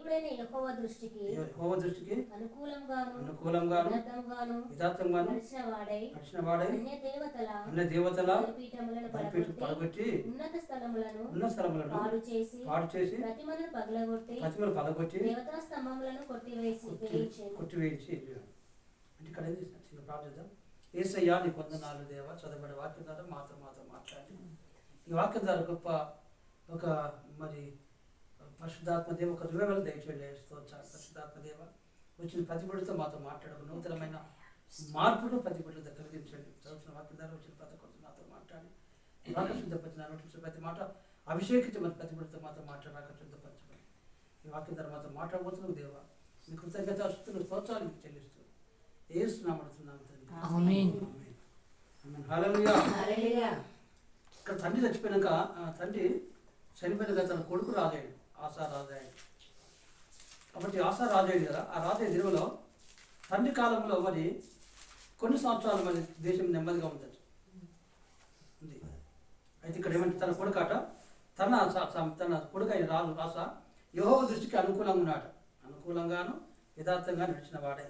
దేవుడైన యెహోవా దృష్టికి అనుకూలంగాను యథార్థంగాను నడిచిన వాడై అన్య దేవతల బలిపీఠములను పడగొట్టి ఉన్నత స్థలములను పాడు చేసి ప్రతిమలను పగలగొట్టి దేవతా స్తంభములను కొట్టివేయించి. అంటే ఇక్కడ ఏం చేసిన చిన్న ప్రార్థన. యేసయ్యా నీ వందనాలు దేవా, చదవబడే వాక్యం ద్వారా మాతో మాట్లాడి ఈ వాక్యం ద్వారా గొప్ప ఒక మరి పరిశుద్ధాత్మ దేవ ఒక రివైవల్ దయచేయండి. పరిశుద్ధాత్మ దేవ వచ్చిన ప్రతిబిడ్డతో మాతో మాట్లాడకు, నూతనమైన మార్పును ప్రతిబిడ్డతో కలిగించండి. చదువుతున్న వాక్యం ద్వారా వచ్చిన ప్రతి ఒక్కరితో నాతో మాట్లాడి వాక్య శుద్ధపరిచిన నోటించిన ప్రతి మాట అభిషేకించమని ప్రతిబిడ్డతో మాతో మాట్లాడాక శుద్ధపరచమని ఈ వాక్యం ద్వారా మాతో మాట్లాడబోతున్నావు దేవా. మీ కృతజ్ఞత స్తుతులు స్తోత్రాలు మీకు చెల్లిస్తూ యేసు నామమున ఆమేన్. హల్లెలూయా. ఇక్కడ తండ్రి చచ్చిపోయినాక తండ్రి చనిపోయినాక తన కొడుకు రాజాడు, ఆసా రాజాడు. కాబట్టి ఆసా రాజాడు కదా, ఆ రాజయ్య దినములో తండ్రి కాలంలో మరి కొన్ని సంవత్సరాలు మరి దేశం నెమ్మదిగా ఉంది. అయితే ఇక్కడ ఏమంటే తన కొడుకాట తన కొడుకు అయిన రాజు ఆసా యెహోవా దృష్టికి అనుకూలంగాను యథార్థంగా నడిచిన వాడే.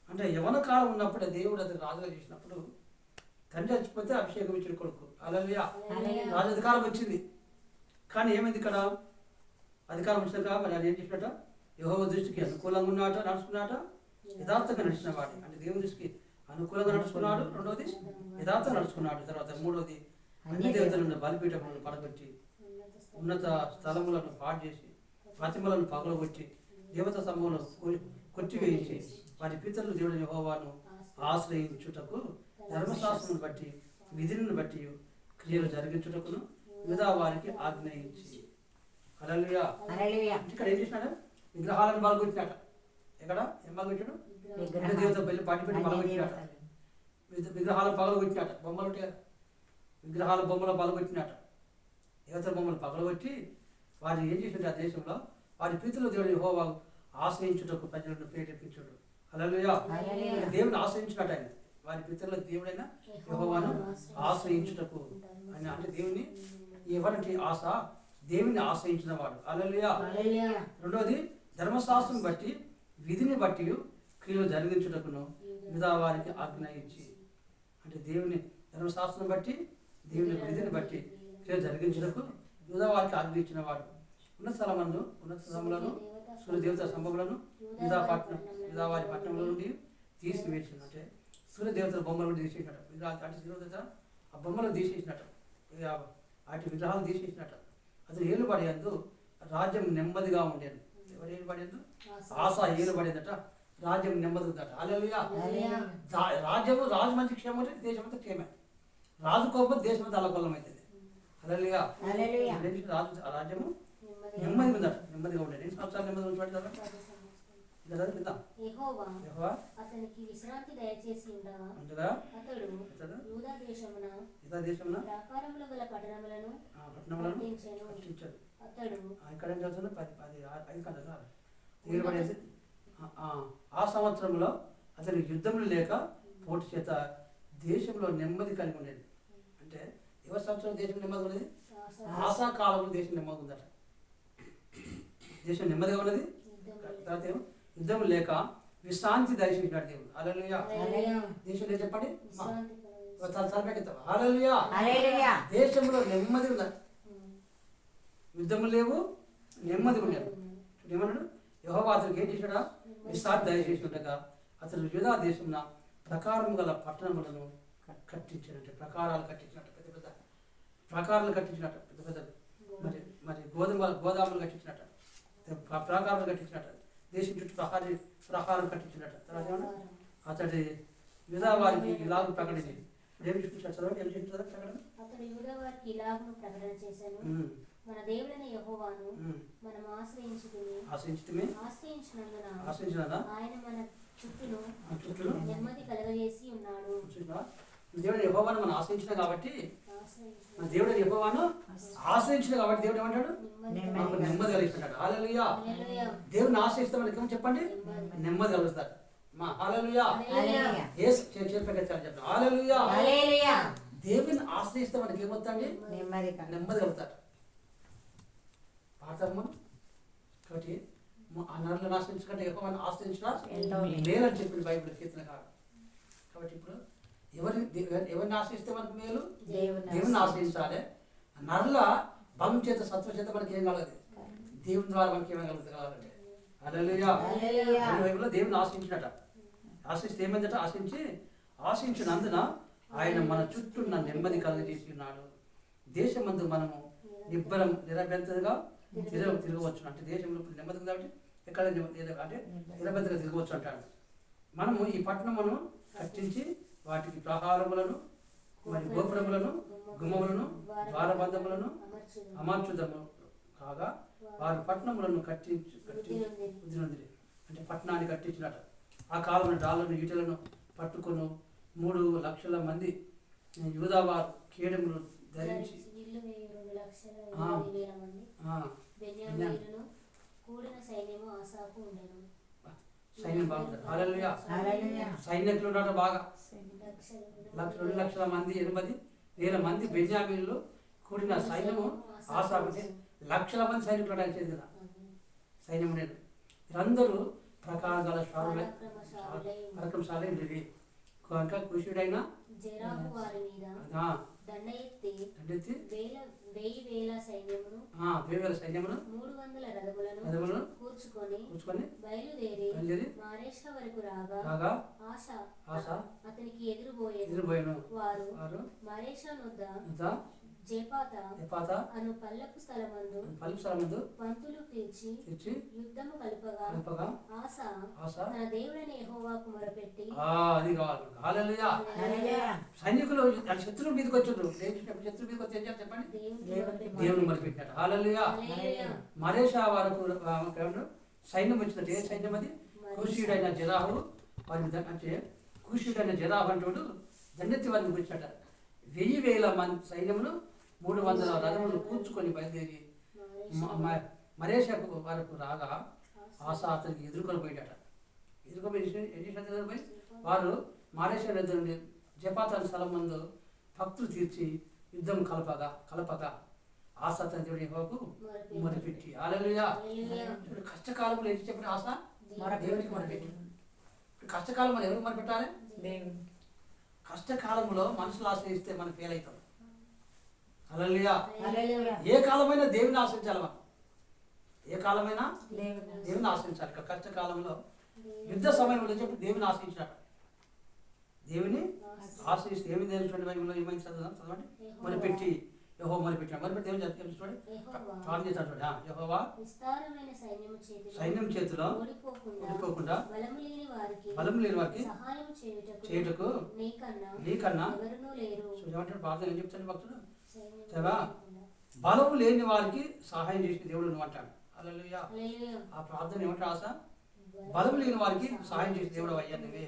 అంటే యవన కాలం ఉన్నప్పుడే దేవుడు అతను రాజుగా చేసినప్పుడు తండ్రి చచ్చిపోతే అభిషేకం ఇచ్చిన కొడుకు. హల్లెలూయా. రాజు అధికారం వచ్చింది, కానీ ఏమైంది ఇక్కడ అధికారం వచ్చినాక మరి అది ఏం చేసినట యెహోవా దృష్టికి అనుకూలంగా నడుచుకున్నాట, యథార్థంగా నడిచిన వాడే. అంటే దేవుని దృష్టికి అనుకూలంగా నడుచుకున్నాడు, రెండవది యథార్థంగా నడుచుకున్నాడు. తర్వాత మూడవది అన్ని దేవతలను బలిపీఠములను పడగొట్టి ఉన్నత స్థలములను పాడు చేసి ప్రతిమలను పగలగొట్టి దేవత సమూహలను కొట్టివేయించి వారి పితరులు దేవుడు యెహోవాను ఆశ్రయించుటకు ధర్మశాస్త్రమును బట్టి విధులను బట్టి క్రియలు జరిగించుటకును యూదా వారికి ఆజ్ఞయించి. హల్లెలూయా. ఇక్కడ ఏం చేసినాడు? విగ్రహాలను పగలగొట్టినట. ఎక్కడ ఏం పగలగొట్టాడు? దేవత బలి పాటిపెట్టి పగలగొట్టినట. విగ్రహాలను పగలగొట్టినట. బొమ్మలు పగలగొట్టినట. దేవతల బొమ్మలు పగలగొట్టి వారు ఏం చేసినట్టు ఆ దేశంలో వారి పితరులు దేవుడు యెహోవా ఆశ్రయించుటకు ప్రజలను ప్రేరేపించాడు. హల్లెలూయా. దేవుని ఆశ్రయించినట్టు ఆయన వారి పితరుల దేవుడైన యెహోవాను ఆశ్రయించుటకు ఆయన అంటే దేవుని ఎవరికి ఆశ దేవుని ఆశ్రయించిన వాడు. హల్లెలూయా. రెండవది ధర్మశాస్త్రం బట్టి విధిని బట్టి క్రియలు జరిగించుటకును యూదా వారికి ఆజ్ఞ ఇచ్చి. అంటే దేవుని ధర్మశాస్త్రం బట్టి దేవుని విధిని బట్టి క్రియలు జరిగించుటకు యూదా వారికి ఆజ్ఞ ఇచ్చిన వాడు. ఉన్నత స్థలములను సూర్యదేవత స్తంభములను యూదా వారి పట్టణంలో నుండి తీసివేసిన. అంటే సూర్యదేవతల బొమ్మలు తీసేసినట్ట. అంటే సూర్యదేవత ఆ బొమ్మలు తీసేసినట్ట, వాటి విగ్రహాలు తీసేసినట్ట. అతను ఏలుబడేందు రాజ్యం నెమ్మదిగా ఉండేది. ఎవరు ఏలుబడేందు? ఆశా ఏలుబడేదట, రాజ్యం నెమ్మది ఉందట. హల్లెలూయా. రాజ్యము రాజు మంచి క్షేమం అంటే దేశం అంతా క్షేమే. రాజు కోపం దేశం అంతా అల్లకొల్లం అవుతుంది. హల్లెలూయా. రాజ్యము నెమ్మది ఉందట, నెమ్మదిగా ఉండేది. ఎన్ని సంవత్సరాలు నెమ్మది ఉంచాడు? యెహోవా అతనికి విశ్రాంతి దయచేసి ఉండగా అతడు యూదా దేశమున ప్రాకారములు గల పట్టణములను కట్టించెను. అతడు ఇక్కడ ఏం చేస్తాడు? 10 ఆ సంవత్సరంలో అతని యుద్ధములు లేక పోటీ చేత దేశంలో నెమ్మది కలిగి ఉండేది. అంటే ఎవరి సంవత్సరం దేశం నెమ్మది ఉన్నది? ఆశా కాలంలో దేశం నెమ్మది ఉందట. దేశం నెమ్మదిగా ఉన్నది. తర్వాత ఏమో యుద్ధం లేక విశ్రాంతి దర్శించినాడు దేవుడు. హల్లెలూయా. దేశం లేదు చెప్పండి. హల్లెలూయా. దేశంలో నెమ్మది ఉందట, యుద్ధము లేవు, నెమ్మది ఉండేది. ఏమన్నాడు? యెహోవా అతనికి ఏం చేశాడా? విశ్రాంతి దయచేసి ఉండగా అతను యూదా దేశంలో ప్రకారం గల పట్టణములను కట్టించినట్టు, ప్రకారాలు కట్టించినట్టు, పెద్ద పెద్ద ప్రకారాలు కట్టించినట్టు, పెద్ద పెద్ద మరి గోదాములు కట్టించినట్టు, ప్రాకారాలు కట్టించినట్టు, దేశం చుట్టూ ప్రకారం కట్టించినట్టు. తర్వాత ఏమన్నా అతడి యూదా వారికి ఇలాగ ప్రకటించి అతడు యూదా వారికి ఇలాగను ప్రకటన చేశాను. మన దేవుడైన యెహోవాను మనం ఆశ్రయించినందున ఆయన మన చుట్టూను నెమ్మది కలగజేసి ఉన్నాడు. దేవుడు యెహోవాను మనం ఆశ్రయించిన కాబట్టి, మన దేవుడు యెహోవాను ఆశ్రయించిన కాబట్టి దేవుడు ఏమంటాడు? మనకు నెమ్మది కలిగిస్తాడు. హల్లెలూయా. దేవుని ఆశ్రయిస్తే మనకి ఏమో చెప్పండి, నెమ్మది కలుగుతాడు. మా హల్లెలూయా. చెప్తాను. హల్లెలూయా. దేవుని ఆశ్రయిస్తే మనకి ఏమవుతాండి? నెమ్మది కలుగుతాడు. పాడతారు మనం. కాబట్టి ఆ నరులను ఆశ్రయించకంటే యెహోవాను ఆశ్రయించడం మేలని చెప్పింది బైబిల్ కీర్తనకారుడు. కాబట్టి ఇప్పుడు ఎవరిని ఆశ్రయిస్తే మనకు మేలు? దేవుని ఆశ్రయించాలి. నరుల బలం చేత సత్వ చేత మనకి ఏం కలగదు, దేవుని ద్వారా మనకి ఏమేమి కలుగుతుంది కావాలంటే. హల్లెలూయా. బైబిల్లో దేవుని ఆశ్రయించినట, ఆశ్రయిస్తే ఏమైందట, ఆశ్రయించినందున ఆయన మన చుట్టూ నెమ్మది కలుగజేసి ఉన్నాడు. దేశమందు మనము నిరభ్యంతరంగా తిరగవచ్చు. అంటే దేశంలో నెమ్మది ఉంది కాబట్టి ఎక్కడ అంటే నిరభ్యంతరంగా తిరగవచ్చు అంటాడు. మనము ఈ పట్టణమును కట్టించి వాటికి ప్రహారములను మరి గోపురములను గుమ్మములను ద్వారబంధములను అమర్చుదము కాగా వారు పట్టణములను కట్టి అంటే పట్టణాన్ని కట్టించినట. ఆ కాలంలో డాళ్ళను ఈటలను పట్టుకొని 3 లక్షల మంది యూదావారు కేడములు ధరించి సైన్యం బాగుంటుంది. హల్లెలూయా. సైనికులు ఉన్నారు బాగా, 2 లక్షల మంది 80,000 మంది బెన్యామీనులు కూడిన సైన్యము ఆసాపు. లక్షల మంది సైనికులు చేది కదా సైన్యం లేదు. వీరందరూ ప్రకారం గల పరక్రమశాలి ఉండేది. కనుక కుషుడైన దండెత్తి 1000 సైన్యమును 300 రథములను కూర్చుకొని బయలుదేరి మారేషా వరకు రాగా ఆశ అతనికి ఎదురుబోయెను. వారు మారేషా నొద్ద జెపాత అను పల్లపు స్థలమందు పంతులు పిలిచి యుద్ధము కలుపగా ఆశ తన దేవుడైన యెహోవాకు మొరపెట్టి అది కావాలి. హల్లెలూయా. సైనికులు శత్రువు మీదకి వచ్చారు. శత్రువు మీదకి వచ్చి ఏం చేయాలి చెప్పండి? దేవుని మొరపెట్టాడు. హల్లెలూయా. మరేషా వరకు సైన్యం వచ్చినట్టు. ఏ సైన్యం అది? కూషీయుడైన జెరాహు వారి అంటే కూషీయుడైన జెరాహు అంటాడు దండెత్తి వారిని వచ్చినట్ట. 1000 మంది సైన్యమును 300 రథములు కూర్చుకొని బయలుదేరి మరేషాకు వరకు రాగా ఆశ అతనికి ఎదుర్కొని పోయాడట. ఎదుర్కొని వారు మారేషా నది నుండి జపాతాన్ స్థలం ముందు భక్తులు తీర్చి యుద్ధం కలపగా ఆశ అతని దేవుడి యెహోవాకు మొరపెట్టి. హల్లెలూయా. కష్టకాలంలో ఏం చెప్పిన ఆశ దేవుడికి మొరపెట్టి. కష్టకాలం మనం ఎవరికి మొరపెట్టాలి? కష్టకాలంలో మనుషులు ఆశ్రయిస్తే మనం ఫెయిల్ అవుతాం. హల్లెలూయా. ఏ కాలమైనా దేవుని ఆశ్రయించాలి. మనం ఏ కాలమైనా దేవుని ఆశ్రయించాలి. కష్టకాలంలో యుద్ధ సమయంలో చెప్పి దేవుని ఆశ్రయించాడు. దేవుని ఆశ్రయిస్తే ఏమి తెలుసుకోండి. బైబిల్లో ఏమైంది చదవండి. మొరపెట్టి యెహోవా మొరపెట్టాడు. మొరపెట్టి ఏమి చూడండి ప్రార్థన చేస్తాడు. చూడండి యెహోవా సైన్యం చేతిలో ఓడిపోకుండా బలం లేని వారికి చేయుటకు నీకన్నా ఏమంటాడు ప్రార్థన ఏం చెప్తాడు భక్తుడు? బలము లేని వారికి సహాయం చేసిన దేవుడు నువ్వు అంటాడు. హల్లెలూయా. ఆ ప్రార్థన ఏమంటాడు? ఆశ బలం లేని వారికి సహాయం చేసిన దేవుడు అయ్యా నువ్వే,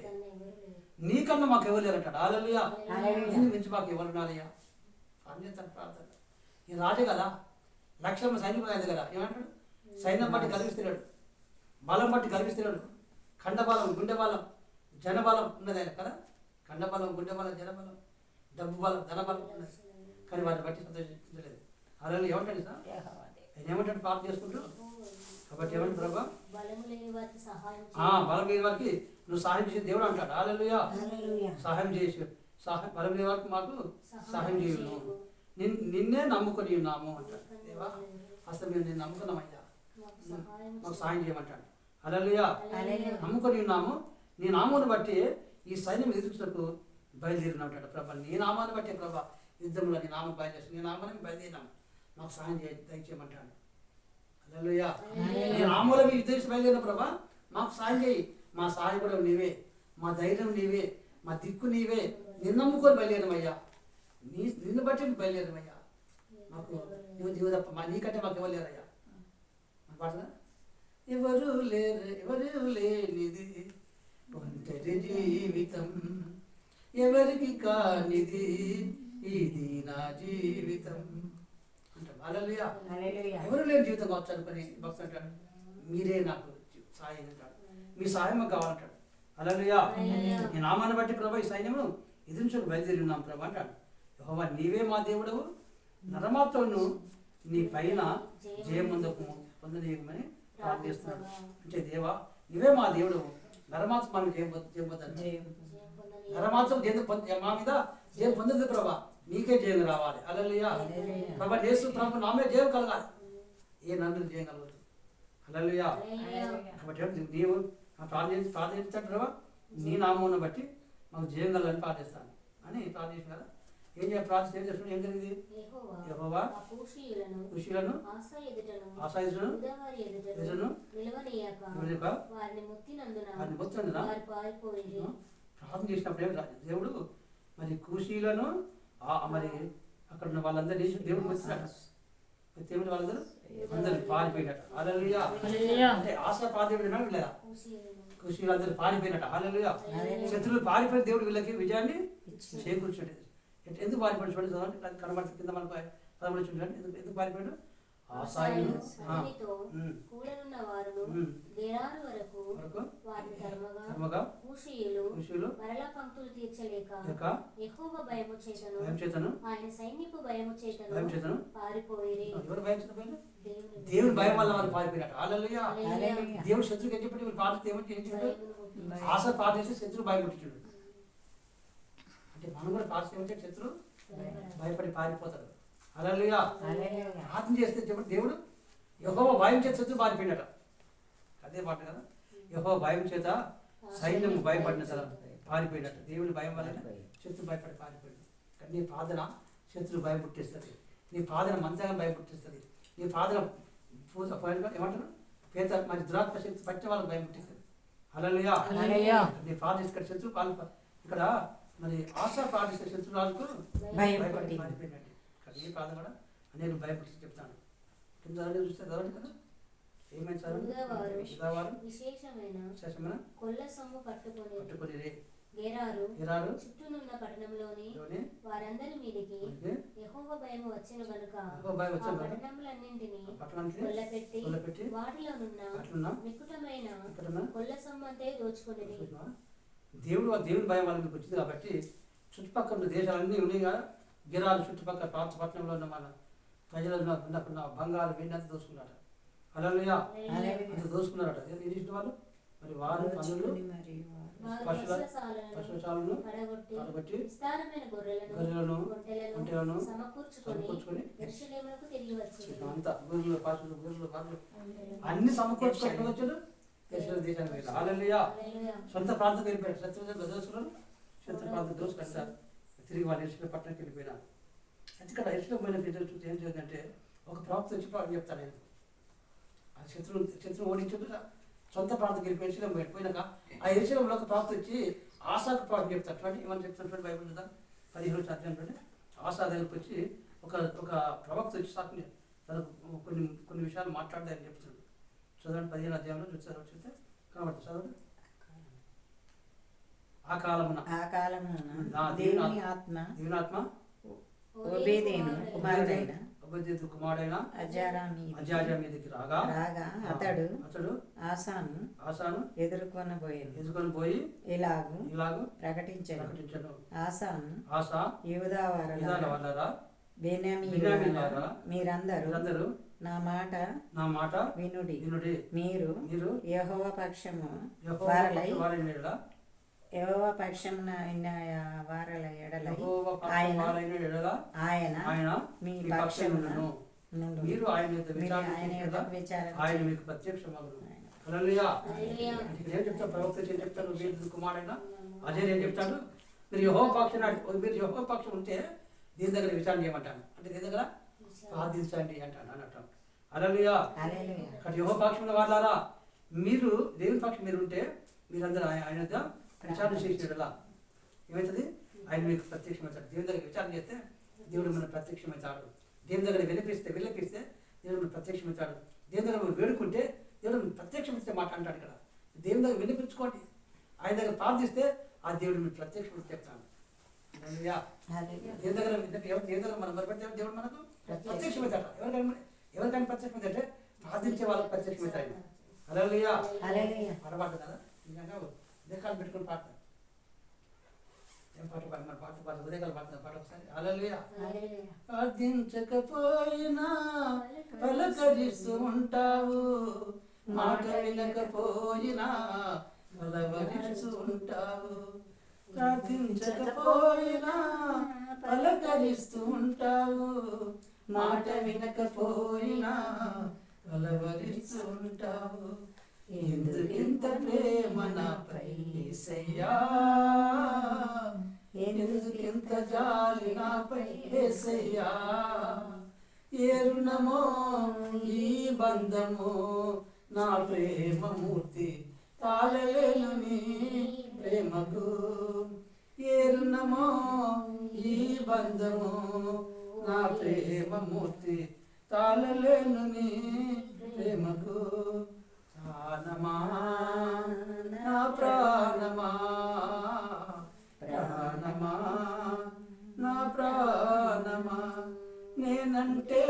నీకన్నా మాకు ఎవరు లేరంటాడు. హల్లెలూయా. దీన్ని మించి మాకు ఎవరు ఉన్నారయ్యా? ప్రార్థన. ఈ రాజు కదా, లక్షల సైనికులు అయింది కదా. ఏమంటాడు? సైన్యం బట్టి కలిగిస్తున్నాడు, బలం బట్టి కలిగిస్తున్నాడు. ఖండబలం, గుండె బలం, జనబలం ఉన్నది ఆయన కదా. ఖండబలం, గుండె బలం, జనబలం, డబ్బు బలం, ధనబలం ఉన్నది. కానీ వాటిని బట్టి సంతోషించలేదు. అలా ఏమంటాడు సార్? ఆయన ఏమంటాడు ప్రార్థన చేసుకుంటూ? కాబట్టి ఏమంటాడు ప్రభా? బలం లేని వారికి నువ్వు సహాయం చేసే దేవుడు అంటాడు. హల్లెలూయా. సహాయం చేసి బలం లేని వారికి మాకు సహాయం చేయను, నిన్నే నమ్ముకొని ఉన్నాము అంటాడు. దేవా అసలు మేము నేను నమ్ముకున్నామయ్యా, మాకు సహాయం చేయమంటాడు. హల్లెలూయా. నమ్ముకొని ఉన్నాము, నీ నామాన్ని బట్టి ఈ సైన్యం ఎదుర్కొనకు బయలుదేరిన ఉంటాడు. ప్రభా నీ నామాన్ని బట్టి ప్రభా యుద్ధంలో నీ నామం బయలుదేరి నీ నామాన్ని బయలుదేరినాము, మాకు సహాయం దయచేయమంటాడు. హల్లెలూయా. నీ నామంలో మీ యుద్ధం బయలుదేరిన ప్రభా మాకు సహాయం చేయి. మా సహాయకుడు నీవే, మా ధైర్యం నీవే, మా దిక్కు నీవే. నిన్ను నమ్ముకొని బయలుదేరమయ్యా, నిన్ను బట్టి బయలుదేరమయ్యా. మాకు నీవు తప్ప నీకంటే మాకు ఎవరు లేరయ్యా. పాడుతున్నా? ఎవరు లేనిది ఒంటరి జీవితం, ఎవరికి కానిది ఇది నా జీవితం అంటాడు. హల్లెలూయా. ఎవరు లేని జీవితం కావచ్చు అనుకుని భక్తుడు అంటాడు, మీరే నాకు సాయం అంటాడు, మీ సాయం మాకు కావాలంటాడు. హల్లెలూయా. నీ నామాన్ని బట్టి ప్రభా ఈ సైన్యము ఎదురించుకు బయలుదేరి ఉన్నాం ప్రభా అంటాడు. యెహోవా నీవే మా దేవుడవు, నరమాత్రను నీ పైన జయముందకు పొందనీయమని ప్రార్థిస్తున్నాడు. అంటే దేవా నువ్వే మా దేవుడు, నరమాంసం మనం చేయబోద్దంట. నరమాంసం మా మీద జయం పొందదు ప్రభా, నీకే జయం రావాలి. హల్లెలూయా. ప్రభా యేసు ప్రభు నామే జయం కలగాలి, ఏ నన్ను జయం కలగదు. హల్లెలూయా. కాబట్టి నీవు ప్రార్థించాడు ప్రభా, నీ నామమును బట్టి మాకు జయం కలగాలని ప్రార్థిస్తాను అని ప్రార్థించాను కదా. ఏం చేయాలి? ప్రార్థన ఏం చేస్తున్నాడు? ఏం జరిగింది? యెహోవా కూషీయులను ఆశా ఎదుటను నిలవనీయక వారిని ముత్తినందున ప్రార్థన చేసినప్పుడు దేవుడు మరి కూషీలను మరి అక్కడ ఉన్న వాళ్ళందరూ దేవుడు ముచ్చినట. దేవుడు వాళ్ళందరూ అందరూ పారిపోయినట. హల్లెలూయా. అంటే ఆశా పారిపోయిన వీళ్ళ కూషీలందరూ పారిపోయినట. హల్లెలూయా. శత్రువులు పారిపోయిన దేవుడు వీళ్ళకి విజయాన్ని చేకూర్చాడు. ఎందుకు పారిపోయాడు చూడండి, కనబడుతుంది కింద మన పదములు చూడండి. ఎందుకు పారిపోయాడు? ఆశాయులు కూషీయులు దేవుని భయం వల్ల వాళ్ళు పారిపోయినట్టు. హల్లెలూయా. దేవుడు శత్రువుకి ఏం చెప్పాడు? వీళ్ళు పాటిస్తే ఏమని చెప్పాడు? ఆశ పాటిస్తే శత్రువు భయపెట్టించాడు. అంటే మనం కూడా పాటిస్తే ఏమంటే శత్రువు భయపడి పారిపోతాడు. హల్లెలూయా. ప్రార్థన చేస్తే చెప్పండి, దేవుడు యెహోవా భయం చేత శత్రువు పారిపోయినట. అదే మాట కదా, యెహోవా భయం చేత సైన్యం భయపడిన కదా పారిపోయినట్టు. దేవుని భయం వల్లనే శత్రువు భయపడి పారిపోయాడు. కానీ నీ ప్రార్థన శత్రువు భయం పుట్టిస్తుంది, నీ ప్రార్థన మంచిగా భయం పుట్టిస్తుంది, నీ ప్రార్థన పూజ ఏమంటారు పేద మరి దురాత్మ శక్తి పట్టిన వాళ్ళకి భయం పుట్టిస్తుంది. హల్లెలూయా. నీ ప్రార్థన ఇక్కడ శత్రువు ఇక్కడ మరి ఆశ ప్రార్థిస్తే శత్రువు వాళ్ళకు భయపడి పారిపోయినట్టు. కానీ ఈ ప్రార్థన కూడా నేను భయపడి చెప్తాను. కింద చూస్తే చదవండి కదా, ఏమైంది చదవండి. విశేషమైన కొల్ల సొమ్ము పట్టుకొని గెరారు చుట్టూనున్న పట్టణంలోని వారందరి మీదికి యెహోవా భయము వచ్చిన గనుక ఆ పట్టణములన్నింటినీ కొల్లపెట్టి వాటిలోనున్న నికుటమైన కొల్ల సొమ్ము అంతే దోచుకొనిరి. దేవుని భయం వాళ్ళకి వచ్చింది కాబట్టి చుట్టుపక్కల ఉన్న దేశాలన్నీ ఉన్నాయి కదా, గిరాలు చుట్టుపక్కల పట్టణంలో ఉన్న మన ప్రజలు ఉన్నప్పుడు బంగారు వెండి అంతా దోసుకున్నారట. హల్లెలూయా. అంత దోసుకున్నారట. ఏం చేసిన వాళ్ళు? మరి వారు పనులు పశుశాలను పడగొట్టి గొర్రెలను ఒంటెలను సమకూర్చుకొని అంతా గొర్రెలు పశువులు అన్ని సమకూర్చుకొని వచ్చాడు దేశానికి. హల్లెలూయా. సొంత ప్రాంతం వెళ్ళిపోయారు. శత్రువు దోసుకున్నారు, శత్రు ప్రాంతం దోసుకుంటారు. తిరిగి వాళ్ళు ఎరుసలేము పట్టణానికి వెళ్ళిపోయినారు. ఇక్కడ ఎరుసలేము చూస్తే ఏం చేయాలంటే ఒక ప్రవక్త వచ్చి చెప్తాను నేను, ఆ శత్రువు ఓడించాడు, సొంత ప్రాంతం వెళ్ళిపోయి ఎరుసలేము వెళ్ళిపోయినాక ఆ ఎరుసలేములో ఒక ప్రవక్త వచ్చి ఆశాకు ప్రాంతం చెప్తాడు. చూడండి ఏమని చెప్తాను బైబిల్ చూద్దాం. 15 అధ్యాయం ఆశా దగ్గరికి వచ్చి ఒక ప్రవక్త వచ్చి సాకుని తనకు కొన్ని విషయాలు మాట్లాడదాయని చెప్తున్నాడు. చదవండి 15 అధ్యాయంలో చూస్తే కాబట్టి చదవండి. ఆ కాలమున దేవుని ఆత్మ ఓబేదేను కుమారుడైన అజాజా మీదకి రాగా అతడు ఆసాను ఎదుర్కొని పోయి ఇలాగు ప్రకటించాడు. ఆసా యూదా వారలారా బెన్యామీనులారా మీరందరూ నా మాట వినుడి. మీరు యెహోవా పక్షము యెహోవా పక్షమున వారల ఎడలై ఆయన మీ పక్షమును మీరు ఆయన ఆయన మీకు ప్రత్యక్షమగును. హల్లెలూయా. ఏం చెప్తాను? ప్రవక్త ఏం చెప్తాను? వీరు కుమారుడైన అజయ్ ఏం చెప్తాడు? మీరు యెహోవా పక్షం ఉంటే దీని దగ్గర విచారణ చేయమంటాను. అంటే దీని దగ్గర ప్రార్థించండి అంటాను అన్నట్టు. హల్లెలూయా. అక్కడ యెహోవా పక్షం వాళ్ళారా, మీరు దేవుని పక్షం మీరు ఉంటే మీరందరూ ఆయన విచారణ చేసేలా ఏమవుతుంది? ఆయన మీకు ప్రత్యక్షమవుతాడు. దేవుని దగ్గర విచారణ చేస్తే దేవుడు మన ప్రత్యక్షమవుతాడు. దేవుని దగ్గర విలపిస్తే దేవుడు మన ప్రత్యక్షమవుతాడు. దేవుని దగ్గర మనం వేడుకుంటే దేవుడు ప్రత్యక్షమిస్తే మాట అంటాడు కదా. దేవుని దగ్గర వినిపించుకోండి, ఆయన దగ్గర ప్రార్థిస్తే ఆ దేవుడు మీరు ప్రత్యక్షం చెప్తాను. దేవుని దగ్గర మనం మొదలుపెడితే దేవుడు మనకు ప్రత్యక్షమవుతాడు. ఎవరికైనా ప్రత్యక్షమైతే ప్రార్థించే వాళ్ళకి ప్రత్యక్షమవుతాయి. హల్లెలూయా. పడబాటు కదా, ఉదయకాలం పెట్టుకుని పాడతాను. ఏం పాట పాడు? మన పాట ఉదయకాలం పాడుతుంది పాట ఒకసారి. హల్లెలూయా. ప్రార్థించకపోయినా పలకరిస్తూ ఉంటావు, మాట వినకపోయినా పలవరిస్తూ ఉంటావు, ప్రార్థించకపోయినా పలకరిస్తూ ఉంటావు, మాట వినకపోయినా పలవరిస్తూ ఉంటావు. ఎందుకింత ప్రేమ నాపై యేసయ్యా, ఎందుకింత జాలి నాపై యేసయ్యా. ఏ రుణమో ఈ బంధమో నా ప్రేమమూర్తి తాళలేను నీ ప్రేమకు. ఏ రుణమో ఈ బంధమో నా ప్రేమమూర్తి తాళలేను నీ ప్రేమకు. ప్రాణమా నా ప్రాణమా, ప్రాణమా నా ప్రాణమా, నేనంటే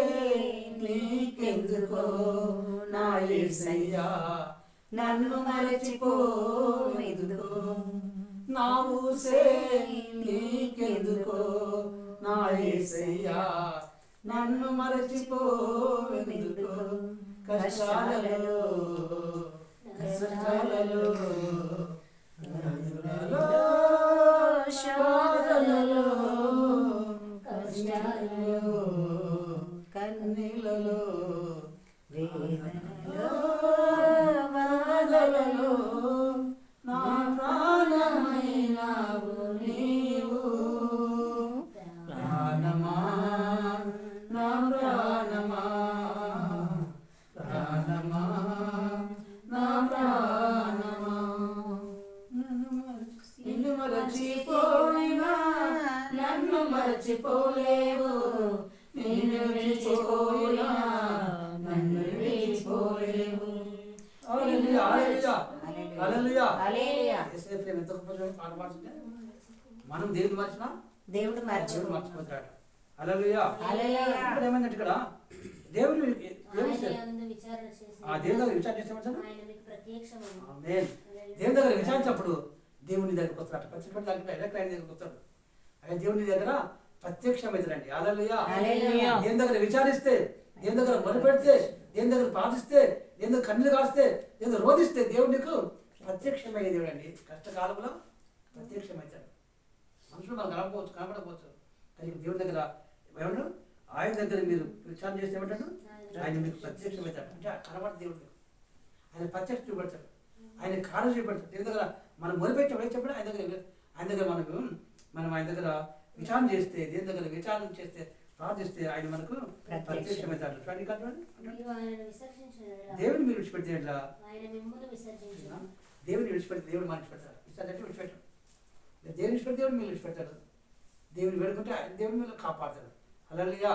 నీకెందుకో నా యేసయ్యా, నన్ను మరచిపోవెందుకో, నా ఊసే నీకెందుకో నా యేసయ్యా, నన్ను మరచిపోవెందుకో. కష్టాలలో కష్టాలలో శోధనలో కష్టాలలో కన్నీలలో వేదనలో బాధలలో నా ప్రాణమైనావు నీవు. ప్రాణమా నా ప్రాణమా, ప్రాణమా నా ప్రాణమా, నిన్ను మరచిపోయినా నన్ను మరచిపోలేవు, నిన్ను విడిచిపోయినా నన్ను విడిచిపోలేవు. హల్లెలూయా హల్లెలూయా హల్లెలూయా. యేసయ్య ప్రేమ ఎంత గొప్పదో పాట పాడుతుంటే మనం దేవుడు మర్చినా దేవుడు మర్చిపోతాడు. హల్లెలూయా హల్లెలూయా. ఇక్కడ ఏమైందంటే ఇక్కడ దేవుడు దేవుని దగ్గర విచారణ చేస్తామంటారు. దేవుని దగ్గర విచారించినప్పుడు దేవుని దగ్గరకు వస్తాడు. పచ్చిపడి దగ్గర ఆయన దగ్గరకు వస్తాడు. ఆయన దేవుని దగ్గర ప్రత్యక్షమవుతాడండి. హల్లెలూయా. దేవుని దగ్గర విచారిస్తే, దేవుని దగ్గర మొరపెడితే, దేవుని దగ్గర ప్రార్థిస్తే, దేవుని దగ్గర కన్నీళ్ళు కాస్తే, దేవుని దగ్గర రోధిస్తే దేవుడు నీకు ప్రత్యక్షమయ్యే దేవుడు అండి. కష్టకాలంలో ప్రత్యక్షమవుతాడు. మనుషులు మనకు కనపడకపోవచ్చు, కానీ దేవుని దగ్గర ఏమన్నాడు, ఆయన దగ్గర మీరు విచారణ చేస్తే ఏమంటాడు, ఆయన మీకు ప్రత్యక్షమవుతాడు. అంటే కనబడి దేవుడు మీకు ఆయన ప్రత్యక్ష చూపెడతాడు, ఆయన కార్యం చూపెడతాడు. దేవుని దగ్గర మనం మొదలుపెట్టినప్పుడు చెప్పాడు, ఆయన దగ్గర మనం ఆయన దగ్గర విచారణ చేస్తే, దేవుని దగ్గర విచారణ చేస్తే, ప్రార్థిస్తే ఆయన మనకు ప్రత్యక్షమవుతాడు. దేవుని మీరు విడిచిపెడితే ఎట్లా, దేవుని విడిచిపెడితే దేవుడు మనం విడిచిపెడతాడు. విచారంటే విడిచిపెట్టాడు. దేవుని విడిచిపెడితే దేవుడు మీరు విడిచిపెడతాడు. దేవుని వేడుకుంటే ఆయన దేవుని మీరు కాపాడతాడు. హల్లెలూయా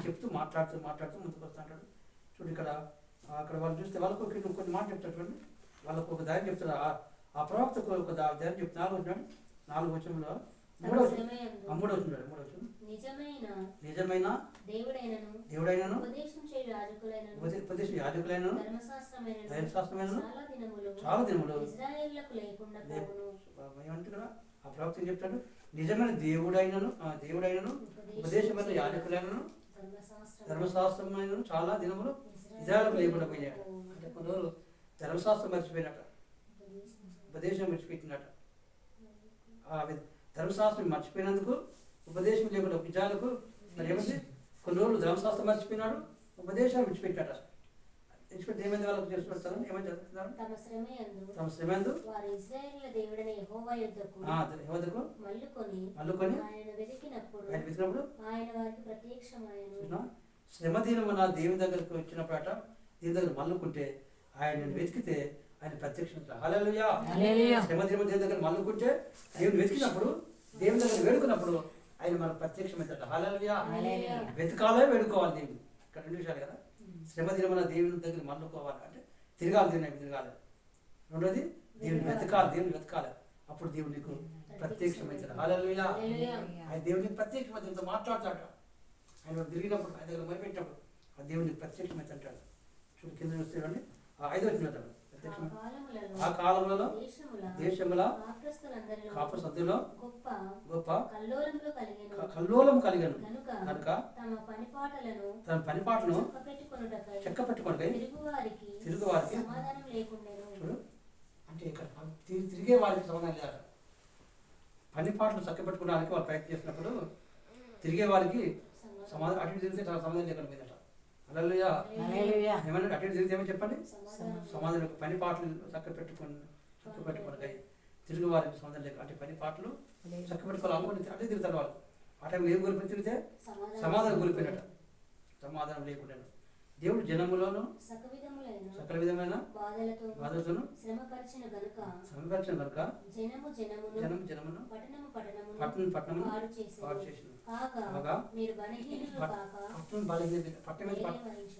చెప్తూ మాట్లాడుతూ ముందుకు వస్తుంటాడు. చూడు ఇక్కడ అక్కడ వాళ్ళు చూస్తే వాళ్ళకు కొన్ని మాట చెప్తాడు. చూడండి, వాళ్ళకు ఒక దారి చెప్తాడు. ఆ ప్రవక్తకు ఒక దారి చెప్తాడు. 4 వచనంలో 3వ వచనం నిజమైన దేవుడైనను ఉపదేశం యాజకులైనను ధర్మశాస్త్రమైనను చాలా దినములు ఏమంటే కదా ఆ ప్రవక్త చెప్తాడు, నిజమైన దేవుడైనను ఉపదేశమైన యాజకులైనను ధర్మశాస్త్రమైనను చాలా దినములు ఇజ్రాయేలుకు లేకుండా పోయినాడు. అంటే కొందరు ధర్మశాస్త్రం మర్చిపోయినట, ఉపదేశం మర్చిపెట్టినట. ధర్మశాస్త్రం మర్చిపోయినందుకు ఉపదేశం లేకుండా ఇజ్రాయేలుకు మరి ఏమంటే కొన్ని రోజులు ధర్మశాస్త్రం మర్చిపోయినాడు, ఉపదేశం విడిచిపెట్టాడు. విడిచిపెట్టి ఏమైంది వాళ్ళకు తెలుసుకుంటారు, ఏమని చదువుతున్నారు, తమ శ్రమందు మల్లుకొని ఆయన వెతికినప్పుడు శ్రమ దినమున దేవుని దగ్గరకు వచ్చినప్పుడట, దేవుని దగ్గర మల్లుకుంటే ఆయన వెతికితే ఆయన ప్రత్యక్షం. హల్లెలూయా. శ్రమ దినమున దేవుని దగ్గర మల్లుకుంటే, దేవుని వెతికినప్పుడు, దేవుని దగ్గర వేడుకున్నప్పుడు ఆయన మనకు ప్రత్యక్షమవుతాడు. హల్లెలూయా. వెతకాలే వేడుకోవాలి దేవుని. ఇక్కడ 2 విషయాలు కదా, శ్రమ దినమున దేవుని దగ్గర మల్లుకోవాలి అంటే తిరగాలి, దేవుని తిరగాలి. రెండోది దేవుని వెతకాలి, అప్పుడు దేవుడు నీకు ప్రత్యక్షమవుతాడు. హల్లెలూయా. ఆయన దేవునికి ప్రత్యక్షమైతే మాట్లాడతాడు. ఆయన తిరిగినప్పుడు, ఆయన దగ్గర మొదలుపెట్టినప్పుడు ఆ దేవునికి ప్రత్యక్షమవుతాడు. చూడు కింద చూస్తే 5వ వచనం ప్రత్యక్షం. ఆ కాలంలో దేశముల కాపురస్తులందరిలో కాపురస్తులలో గొప్ప గొప్ప కల్లోలం కలిగెను కనుక తమ పనిపాటలను చెక్కపెట్టుకొనుటకై తిరుగువారికి సమాధానం లేకుండెను. అంటే ఇక్కడ తిరిగే వారికి సమాధానం లేదు. పని పాటలు చక్కబెట్టుకోవడానికి వాళ్ళు ప్రయత్నం చేసినప్పుడు తిరిగే వారికి సమాధానం అటు ఇటు తిరిగితే చాలా సమాధానం లేకుండా పోయిందట. హల్లెలూయా. ఏమన్నా అటు ఇటు తిరిగితే ఏమని చెప్పండి, సమాధానం. పని పాటలు చక్కబెట్టుకోవడానికి తిరిగి వారికి సమాధానం లేక అంటే పని పాటలు చక్కబెట్టుకోవాలి అనుకుని అటు తిరుగుతారు వాళ్ళు. ఆ టైంలో ఏం కోల్పోయి తిరిగితే సమాధానం కోల్పోయినట, సమాధానం లేకుండా. దేవుడు జనములోను సకల విధమైన బాధలతోను శ్రమపరిచిన కనుక జనమును పట్టణమును పాడు చేసిన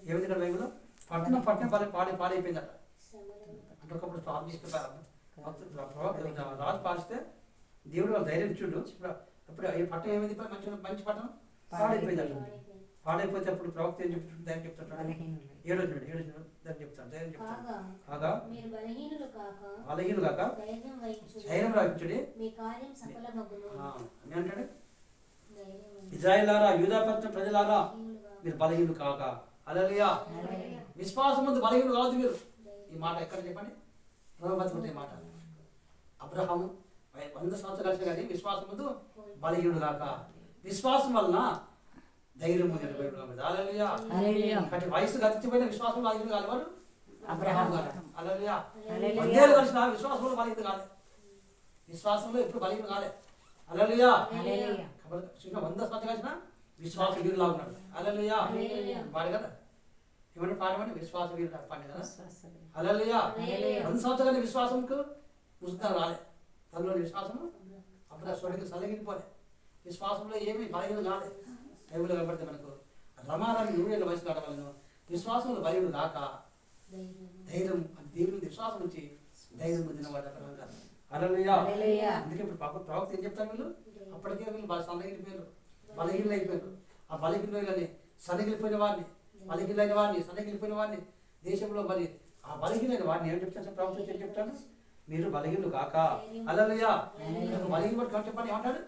ఏమైంది ఇక్కడ బైబిల్లో పట్టణం పాడైపోయిందట. అంటే ఒకప్పుడు రాజు పాలిస్తే దేవుడు వాళ్ళు ధైర్యం ఇచ్చిండు. ఇప్పుడు ఈ పట్టణం ఏమైంది, మంచి పట్టణం పాడైపోయిందట. పాడైపోతే అప్పుడు ప్రవక్త ఏం చెప్తుంటాడు, ధైర్యం చెప్తుంటాడు. ఏడో దాన్ని చెప్తాను, ధైర్యం చెప్తాను. కాగా బలహీనులు కాక ధైర్యం రాయించుడి ఏమంటాడు, ఇజ్రాయేలారా యూదాపట్నం ప్రజలారా మీరు బలహీనులు కాక. హల్లెలూయా. విశ్వాసం ముందు బలహీనులు కావద్దు మీరు. ఈ మాట ఎక్కడ చెప్పండి, ప్రభుత్వం ఈ మాట. అబ్రహాము 100 సంవత్సరాలు కలిసి కానీ విశ్వాసం ముందు బలహీనుడు కాక. విశ్వాసం వలన ధైర్యం అంటే వయసు గతించిపోయిన విశ్వాసం బలహీనుడు కాలేవాడు అబ్రహాం గారు. హల్లెలూయా. 10 ఏళ్ళు కలిసిన విశ్వాసంలో బలహీనుడు కాలే, విశ్వాసంలో ఎప్పుడు బలహీనుడు కాలే. హల్లెలూయా. 100 సంవత్సరాలు కలిసిన విశ్వాస వీరులా ఉన్నాడు. హల్లెలూయా. పాడు కదా, ఏమంటే పాడమని విశ్వాస వీరుడు పాడు కదా. హల్లెలూయా. 100 సంవత్సరాలు విశ్వాసంకు ముసుతారు రాలే, తనలో విశ్వాసము అప్పుడు ఆ స్వడికి సలగిపోలే. విశ్వాసంలో ఏమీ బలహీనుడు కాలే. బైబిల్లో కనబడితే మనకు రమారామి 100 ఏళ్ళ వయసు కావడం విశ్వాసంలో బలహీనుడు కాక ధైర్యం, దేవుని విశ్వాసం నుంచి ధైర్యం పొందినవాడు అక్కడ ఉంటారు. హల్లెలూయా. అందుకే ఇప్పుడు ప్రవక్త ఏం చెప్తారు, వీళ్ళు అప్పటికే వీళ్ళు సన్నగిలిపోయారు, బలహీనలు అయిపోయారు. ఆ బలహీనలని సన్నగిలిపోయిన వారిని, బలహీనైన వారిని, సన్నగిలిపోయిన వారిని దేశంలో మరి ఆ బలహీనైన వారిని ఏం చెప్తాను, ప్రవక్త ఏం చెప్తాను, మీరు బలహీనులు కాక. హల్లెలూయా. బలహీన పట్టుకొని చెప్పండి, ఏమంటాడు,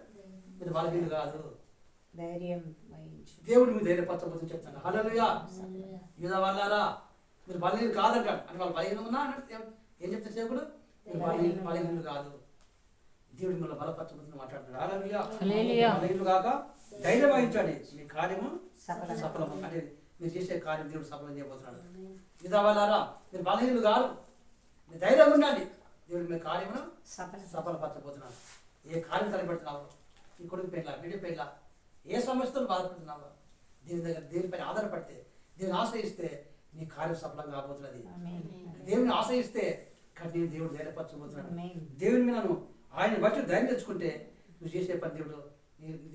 మీరు బలహీనులు కాదు, దేవుడు మీ ధైర్యపరచబోతుంది చెప్తాను. హల్లెలూయా. యూదా వాళ్ళారా మీరు బలహీనులు కాదంటాడు. అంటే వాళ్ళు బలహీనం ఉన్నా ఏం చెప్తారు సేవకుడు, మీరు బలహీనులు కాదు, దేవుడు మిమ్మల్ని బలపరచబోతుంది మాట్లాడుతున్నాడు. హల్లెలూయా. బలహీనులు కాక ధైర్యం వహించండి, మీ కార్యము సఫలం. అంటే మీరు చేసే కార్యం దేవుడు సఫలం చేయబోతున్నాడు. యూదా వాళ్ళారా మీరు బలహీనులు కాదు, మీరు ధైర్యం ఉండండి, దేవుడు మీ కార్యమును సఫలపరచబోతున్నాడు. ఏ కార్యం తలపెడుతున్నావు, ఈ కొడుకు పేర్ల, బిడ్డ పేర్ల, ఏ సమస్యలు బాధపడుతున్నావో దేవునిపైన ఆధారపడితే, దేవుని ఆశ్రయిస్తే నీ కార్యం సఫలంగా కాబోతున్నది. దేవుని ఆశ్రయిస్తే నేను దేవుడు ధైర్యపరచబోతున్నాడు. దేవుని మీద ఆయన బట్టి ధైర్యం తెచ్చుకుంటే నువ్వు చేసే పని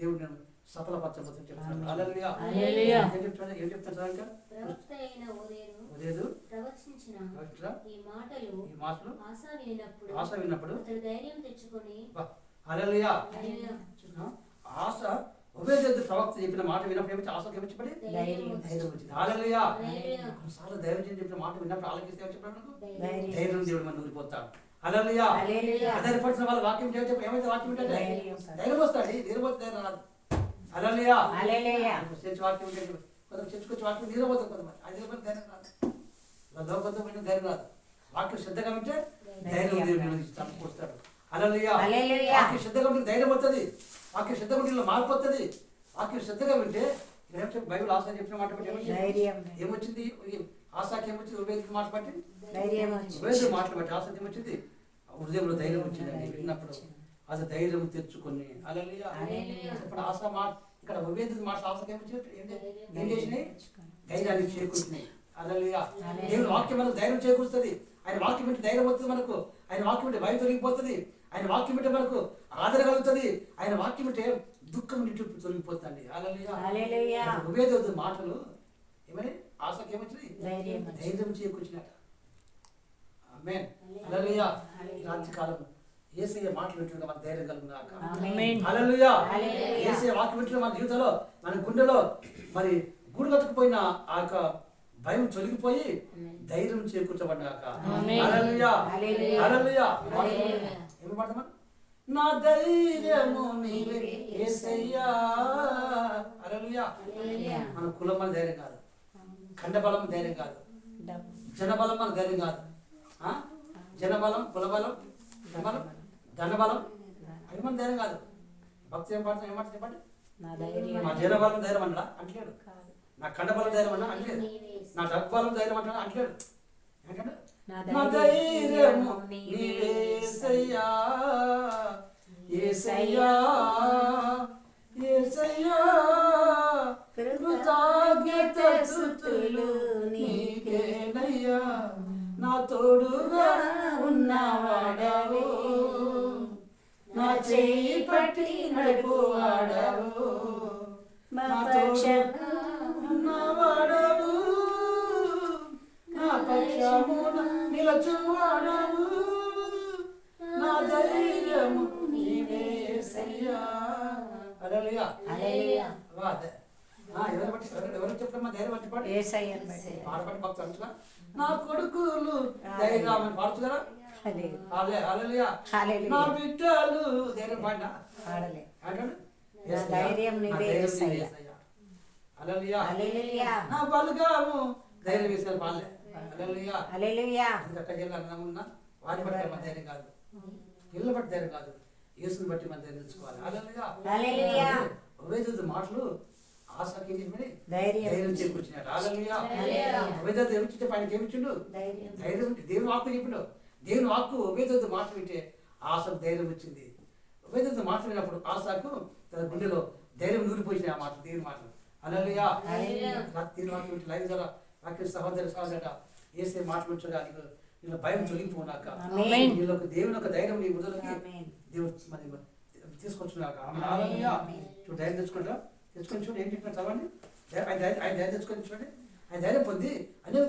దేవుడు నేను సఫలపరచబోతుని చెప్తున్నాడు. హల్లెలూయా. ఏం చెప్తాడు ఇంకా, ఈ మాటలు ఆశ విన్నప్పుడు హల్లెలూయా. ఆశ ఒబేదెదు ప్రవక్త చెప్పిన మాట విన్నప్పుడు ఏమిటి, ఆశకు ఏమిచ్చిపడి ధైర్యం వచ్చింది. హల్లెలూయా. కొన్నిసార్లు దైవజనుడు చెప్పిన మాట విన్నప్పుడు ఆలకిస్తే చెప్పినప్పుడు ధైర్యం దేవుడు మన ఊరిపోతాడు. హల్లెలూయా. ధైర్యపరిచిన వాళ్ళ వాక్యం చెప్పి ఏమైతే వాక్యం ఉంటే ధైర్యం వస్తాడు, ధైర్యం వస్తే ధైర్యం రాదు. హల్లెలూయా. చర్చ్ వాక్యం ఉంటే కొంతమంది చర్చకొచ్చి వాక్యం నిద్రపోతుంది, కొంతమంది అది ధైర్యం రాదు, లోకంతో పోయిన ధైర్యం రాదు. వాక్యం శ్రద్ధగా ఉంటే ధైర్యం దేవుడు సమకూరుస్తాడు. హల్లెలూయా. వాక్యం శ్రద్ధగా ఉంటే ధైర్యం వస్తుంది, వాక్యం శ్రద్ధగా ఉంటే మార్పు వస్తుంది. వాక్యం శ్రద్ధగా వింటే బైబిల్ ఆశ చెప్పిన మాట బట్టి ఏమొచ్చింది, ఆశాకి ఏమొచ్చింది, ఉబేదికి మాట బట్టి ఉబేది మాటలు బట్టి ఆశ ఏమొచ్చింది, హృదయంలో ధైర్యం వచ్చిందండి. విన్నప్పుడు అది ధైర్యం తెచ్చుకొని. హల్లెలూయా. ఇప్పుడు ఆశ మాట ఇక్కడ ఉబేది మాట ఆశకి ఏమొచ్చింది, ఏం చేసినాయి, ధైర్యాన్ని చేకూర్చున్నాయి. హల్లెలూయా. దేవుని వాక్యం మనకు ధైర్యం చేకూరుస్తుంది. ఆయన వాక్యం వింటే ధైర్యం వస్తుంది మనకు, ఆయన వాక్యం వింటే భయం తొలగిపోతుంది, ఆయన వాక్యం వింటే మనకు ఆదరణ కలుగుతుంది, ఆయన వాక్యం వింటే దుఃఖం నిట్టు తొలగిపోతుంది. హల్లెలూయా. ఉబేది మాటలు ఏమని ఆశకి ఏమొచ్చింది, ధైర్యం చేకూర్చినట. ఆమేన్. హల్లెలూయా. రాత్రి కాలం యేసయ్య మాటలు వింటుండగా మన ధైర్యం కలుగుగాక. హల్లెలూయా. యేసయ్య వాక్యం వింటుండగా మన జీవితంలో, మన గుండెలో మరి గూడు కట్టుకుపోయిన ఆ యొక్క భయం తొలగిపోయి ధైర్యం చేకూర్చబడ్డాక. ఆమేన్. హల్లెలూయా హల్లెలూయా. హల్లెలూయా. హల్లెలూయా. ఏమి పాడతామా? నా ధైర్యము నీవే యేసయ్యా. హల్లెలూయా. హల్లెలూయా. మన కులం మన ధైర్యం కాదు, ఖండబలం ధైర్యం కాదు, జనబలం మన ధైర్యం కాదు. ఆ? జనబలం, కులబలం, బలం, ధనబలం అవి మన ధైర్యం కాదు. భక్తి ఏం పాడుతాం, ఏమంటారు చెప్పండి? నా ధైర్యం నా జనబలం ధైర్యం అంటారా అంటలేడు, నా ఖండబలం ధైర్యం అన్నా అంటలేడు, నీవే నా డబ్బలం ధైర్యం అంటారా అంటలేడు. ఏంటంటే నా నా ధైర్యము నీవే యేసయ్యా, యేసయ్యా, యేసయ్యా, కృతజ్ఞత స్తుతులు నీకేనయ్యా, నా తోడుగా ఉన్నవాడవు, నా చేయి పట్టి నడుపువాడవు, మా నా పక్షమున తోడుగా ఉన్నవాడవు, నా పక్షమున నిలచువాడవు, నా ధైర్యము నీవే యేసయ్యా. హల్లెలూయా. హల్లెలూయా. ఎవరు చెప్పమ్మా ధైర్యం అంటే పాడు యేసయ్యను బట్టి. పాడపడి భక్తులు అంటున్నా. నా కొడుకులు ధైర్యం పాడుతు కదా. హల్లెలూయా. హల్లెలూయా. హల్లెలూయా. నా బిడ్డలు ధైర్యం పాడినా పాడలే. అంటాడు. నా ధైర్యం నా నీవే ధైర్యం యేసయ్యా. నీవే యేసయ్యా. హల్లెలూయా. హల్లెలూయా. నా బలుగాము ధైర్యం వేసారు పాడలే. హల్లెలూయా. హల్లెలూయా. అందుకే అక్క జిల్లా అన్నం ఉన్నా వారిని బట్టి మన ధైర్యం కాదు, ఇళ్ళ బట్టి ధైర్యం కాదు, యేసుని బట్టి మన ధైర్యం తెచ్చుకోవాలి. హల్లెలూయా. హల్లెలూయా. ఉభయజుడు మాటలు ఆశకి ధైర్యం. ధైర్యం చేకూర్చినాడు. హల్లెలూయా. హల్లెలూయా. ఉభయజుడు ఏమిచ్చింటే ఆయనకి ఏమిచ్చిండు? ధైర్యం. ధైర్యం ఉంటే దేవుని వాక్కు చెప్పిండు. దేవుని వాక్కు ఉభయజుడు మాట వింటే ఆశకు ధైర్యం వచ్చింది. ఉభయజుడు మాట విన్నప్పుడు ఆశకు తన గుండెలో ధైర్యం నూరిపోయింది. ఆ మాట దేవుని మాటలు. హల్లెలూయా. హల్లెలూయా. దేవుని వాక్యం వింటే లైవ్ ద్వారా వాక్య సహోదరు సహోదరుడా ఏసే మాట్లాడుతున్నా నీలో భయం తొలగిపోనాక ఆమేన్. నీలో దేవుని యొక్క ధైర్యం నీ ఉదలకి ఆమేన్. దేవుడు మరి తీసుకొచ్చున్నాక హల్లెలూయా. చూడు ధైర్యం తెచ్చుకుంటా, తెచ్చుకొని చూడు ఏం చెప్పినా చదవండి. ఆయన ధైర్యం తెచ్చుకొని చూడండి, ఆయన ధైర్యం పొంది అనేక